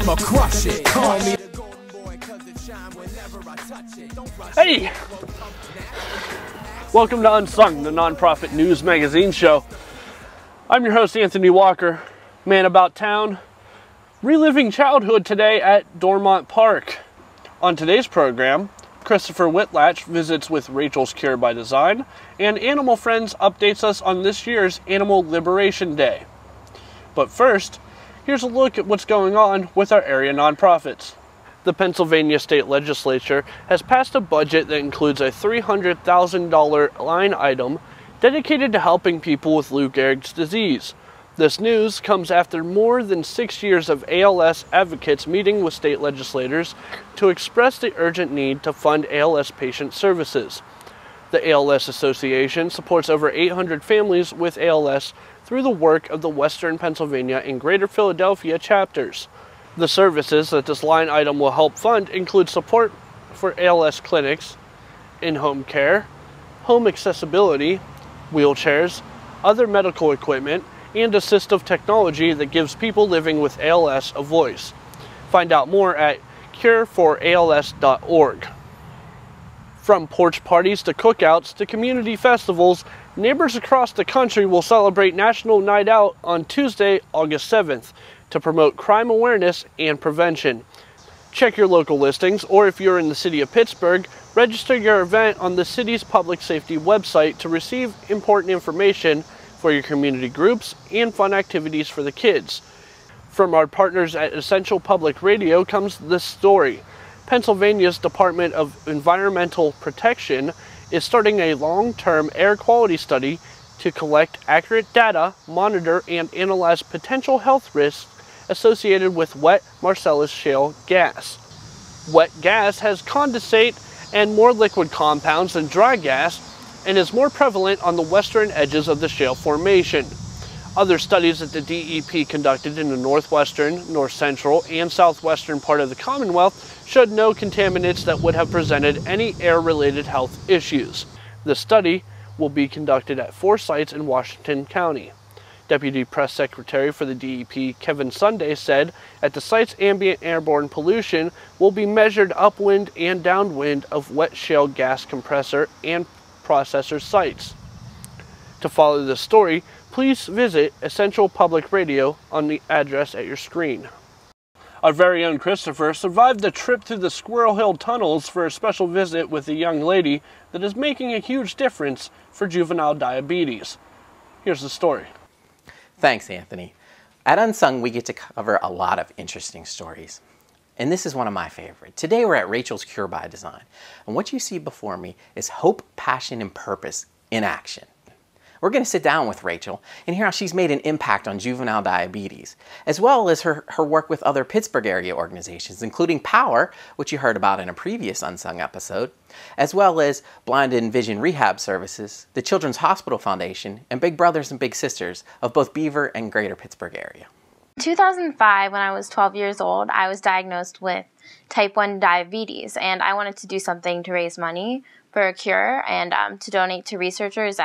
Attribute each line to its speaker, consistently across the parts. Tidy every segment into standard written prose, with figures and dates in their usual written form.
Speaker 1: I'ma crush it. Call me the golden boy, cause it shine whenever I touch it. Don't rush
Speaker 2: Hey!
Speaker 1: it.
Speaker 2: Welcome to Unsung, the nonprofit news magazine show. I'm your host, Anthony Walker, man about town, reliving childhood today at Dormont Park. On today's program, Christopher Whitlatch visits with Rachel's Cure by Design, and Animal Friends updates us on this year's Animal Liberation Day. But first, here's a look at what's going on with our area nonprofits. The Pennsylvania State Legislature has passed a budget that includes a $300,000 line item dedicated to helping people with Lou Gehrig's disease. This news comes after more than 6 years of ALS advocates meeting with state legislators to express the urgent need to fund ALS patient services. The ALS Association supports over 800 families with ALS through the work of the Western Pennsylvania and Greater Philadelphia chapters. The services that this line item will help fund include support for ALS clinics, in-home care, home accessibility, wheelchairs, other medical equipment, and assistive technology that gives people living with ALS a voice. Find out more at cureforals.org. From porch parties to cookouts to community festivals, neighbors across the country will celebrate National Night Out on Tuesday, August 7th to promote crime awareness and prevention. Check your local listings, or if you're in the city of Pittsburgh, register your event on the city's public safety website to receive important information for your community groups and fun activities for the kids. From our partners at Essential Public Radio comes this story. Pennsylvania's Department of Environmental Protection is starting a long-term air quality study to collect accurate data, monitor, and analyze potential health risks associated with wet Marcellus shale gas. Wet gas has condensate and more liquid compounds than dry gas, and is more prevalent on the western edges of the shale formation. Other studies that the DEP conducted in the northwestern, north central, and southwestern part of the Commonwealth showed no contaminants that would have presented any air-related health issues. The study will be conducted at 4 sites in Washington County. Deputy Press Secretary for the DEP, Kevin Sunday, said at the site's ambient airborne pollution will be measured upwind and downwind of wet shale gas compressor and processor sites. To follow this story, please visit Essential Public Radio on the address at your screen. Our very own Christopher survived the trip through the Squirrel Hill tunnels for a special visit with a young lady that is making a huge difference for juvenile diabetes. Here's the story.
Speaker 3: Thanks, Anthony. At Unsung, we get to cover a lot of interesting stories. And this is one of my favorite. Today we're at Rachel's Cure by Design. And what you see before me is hope, passion, and purpose in action. We're going to sit down with Rachel and hear how she's made an impact on juvenile diabetes, as well as her work with other Pittsburgh area organizations, including POWER, which you heard about in a previous Unsung episode, as well as Blind and Vision Rehab Services, the Children's Hospital Foundation, and Big Brothers and Big Sisters of both Beaver and Greater Pittsburgh area.
Speaker 4: In 2005, when I was 12 years old, I was diagnosed with type 1 diabetes, and I wanted to do something to raise money for a cure and to donate to researchers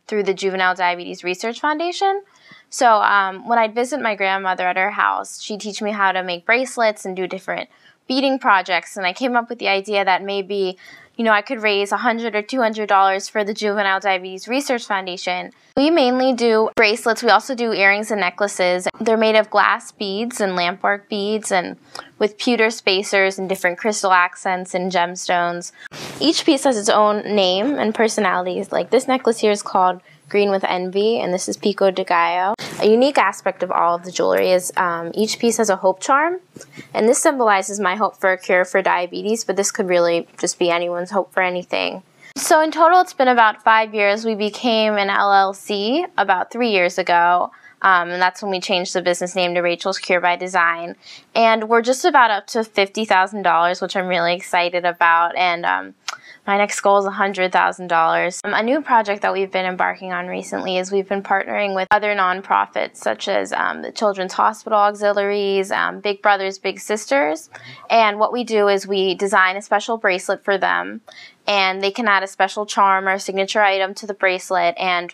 Speaker 4: through the Juvenile Diabetes Research Foundation. So when I'd visit my grandmother at her house, she'd teach me how to make bracelets and do different beading projects, and I came up with the idea that maybe I could raise $100 or $200 for the Juvenile Diabetes Research Foundation. We mainly do bracelets. We also do earrings and necklaces. They're made of glass beads and lampwork beads and with pewter spacers and different crystal accents and gemstones. Each piece has its own name and personalities. Like this necklace here is called Green with Envy, and this is Pico de Gallo. A unique aspect of all of the jewelry is each piece has a hope charm, and this symbolizes my hope for a cure for diabetes, but this could really just be anyone's hope for anything. So in total, it's been about 5 years. We became an LLC about 3 years ago, and that's when we changed the business name to Rachel's Cure by Design. And we're just about up to $50,000, which I'm really excited about, and my next goal is $100,000. A new project that we've been embarking on recently is we've been partnering with other nonprofits such as the Children's Hospital Auxiliaries, Big Brothers, Big Sisters. And what we do is we design a special bracelet for them, and they can add a special charm or signature item to the bracelet. And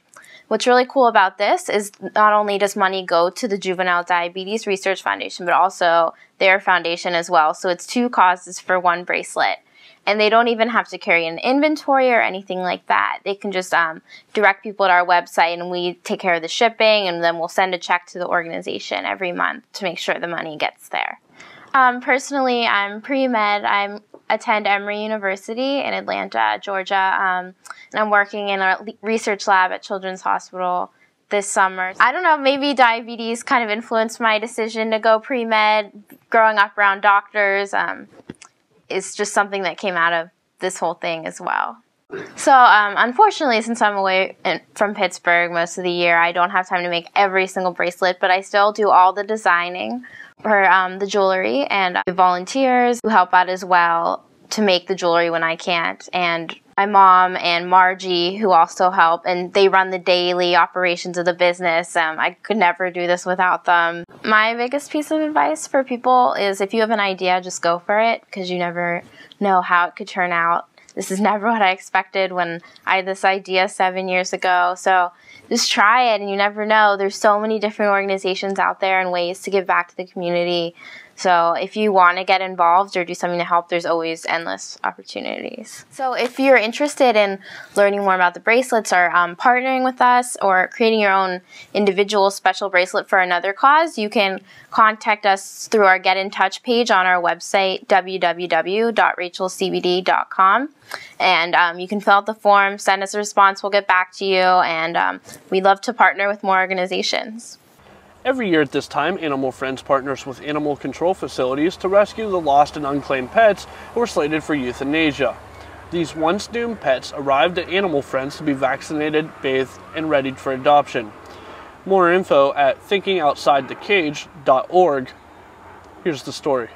Speaker 4: What's really cool about this is not only does money go to the Juvenile Diabetes Research Foundation, but also their foundation as well. So it's 2 causes for 1 bracelet. And they don't even have to carry an inventory or anything like that. They can just direct people to our website, and we take care of the shipping, and then we'll send a check to the organization every month to make sure the money gets there. Personally, I'm pre-med. I attend Emory University in Atlanta, Georgia, and I'm working in a research lab at Children's Hospital this summer. I don't know, maybe diabetes kind of influenced my decision to go pre-med. Growing up around doctors, it's just something that came out of this whole thing as well. So unfortunately, since I'm away from Pittsburgh most of the year, I don't have time to make every single bracelet, but I still do all the designing for the jewelry, and volunteers who help out as well to make the jewelry when I can't, and my mom and Margie who also help, and they run the daily operations of the business. I could never do this without them. My biggest piece of advice for people is if you have an idea, just go for it, because you never know how it could turn out. This is never what I expected when I had this idea 7 years ago. So just try it, and you never know. There's so many different organizations out there and ways to give back to the community. So if you want to get involved or do something to help, there's always endless opportunities. So if you're interested in learning more about the bracelets, or partnering with us, or creating your own individual special bracelet for another cause, you can contact us through our Get in Touch page on our website, www.rachelcbd.com. And you can fill out the form, send us a response, we'll get back to you, and we'd love to partner with more organizations.
Speaker 2: Every year at this time, Animal Friends partners with animal control facilities to rescue the lost and unclaimed pets who were slated for euthanasia. These once doomed pets arrived at Animal Friends to be vaccinated, bathed, and readied for adoption. More info at thinkingoutsidethecage.org. Here's the story.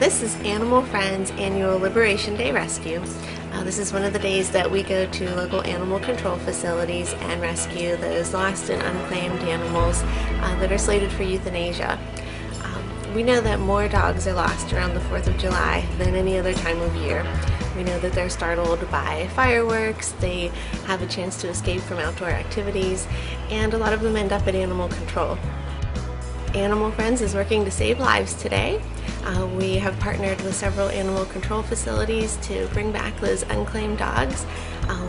Speaker 5: This is Animal Friends Annual Liberation Day Rescue. This is one of the days that we go to local animal control facilities and rescue those lost and unclaimed animals that are slated for euthanasia. We know that more dogs are lost around the 4th of July than any other time of year. We know that they're startled by fireworks, they have a chance to escape from outdoor activities, and a lot of them end up at animal control. Animal Friends is working to save lives today. We have partnered with several animal control facilities to bring back those unclaimed dogs.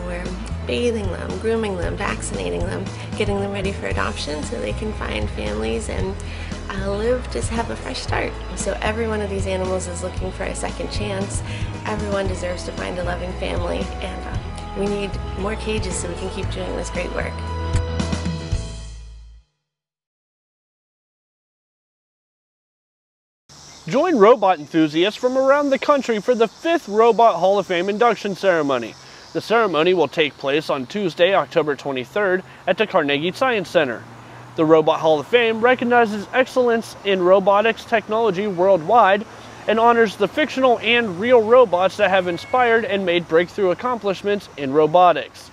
Speaker 5: We're bathing them, grooming them, vaccinating them, getting them ready for adoption so they can find families and live to have a fresh start. So every one of these animals is looking for a second chance. Everyone deserves to find a loving family, and we need more cages so we can keep doing this great work.
Speaker 2: Join robot enthusiasts from around the country for the 5th Robot Hall of Fame induction ceremony. The ceremony will take place on Tuesday, October 23rd at the Carnegie Science Center. The Robot Hall of Fame recognizes excellence in robotics technology worldwide and honors the fictional and real robots that have inspired and made breakthrough accomplishments in robotics.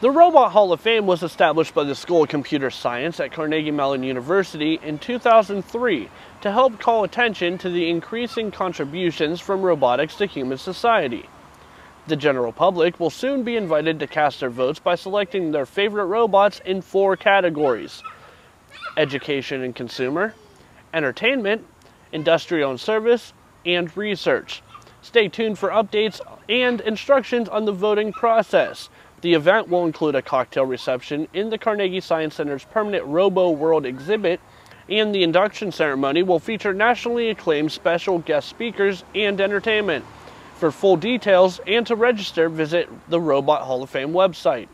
Speaker 2: The Robot Hall of Fame was established by the School of Computer Science at Carnegie Mellon University in 2003 to help call attention to the increasing contributions from robotics to human society. The general public will soon be invited to cast their votes by selecting their favorite robots in 4 categories: education and consumer, entertainment, industrial and service, and research. Stay tuned for updates and instructions on the voting process. The event will include a cocktail reception in the Carnegie Science Center's permanent Robo World exhibit, and the induction ceremony will feature nationally acclaimed special guest speakers and entertainment. For full details and to register, visit the Robot Hall of Fame website.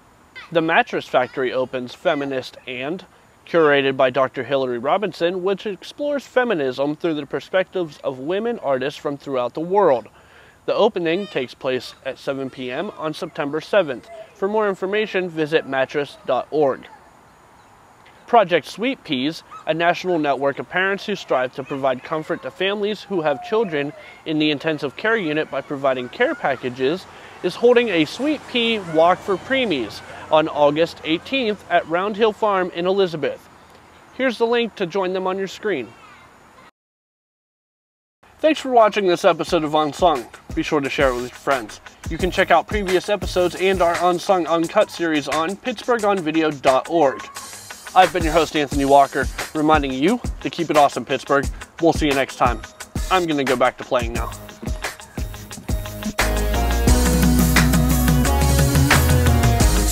Speaker 2: The Mattress Factory opens feminist and curated by Dr. Hillary Robinson, which explores feminism through the perspectives of women artists from throughout the world. The opening takes place at 7 p.m. on September 7th. For more information, visit mattress.org. Project Sweet Peas, a national network of parents who strive to provide comfort to families who have children in the intensive care unit by providing care packages, is holding a Sweet Pea Walk for Preemies on August 18th at Round Hill Farm in Elizabeth. Here's the link to join them on your screen. Thanks for watching this episode of Unsung. Be sure to share it with your friends. You can check out previous episodes and our Unsung Uncut series on pittsburghonvideo.org. I've been your host, Anthony Walker, reminding you to keep it awesome, Pittsburgh. We'll see you next time. I'm going to go back to playing now.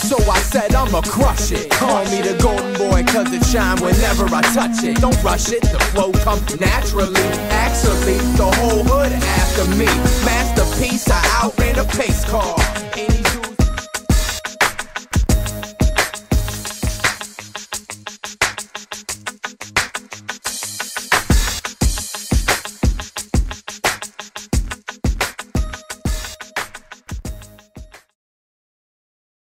Speaker 1: So I said I'ma crush it. Call me the golden boy cause it shine whenever I touch it. Don't rush it, the flow comes naturally. Actually, the whole hood after me. Masterpiece, I outran a pace car.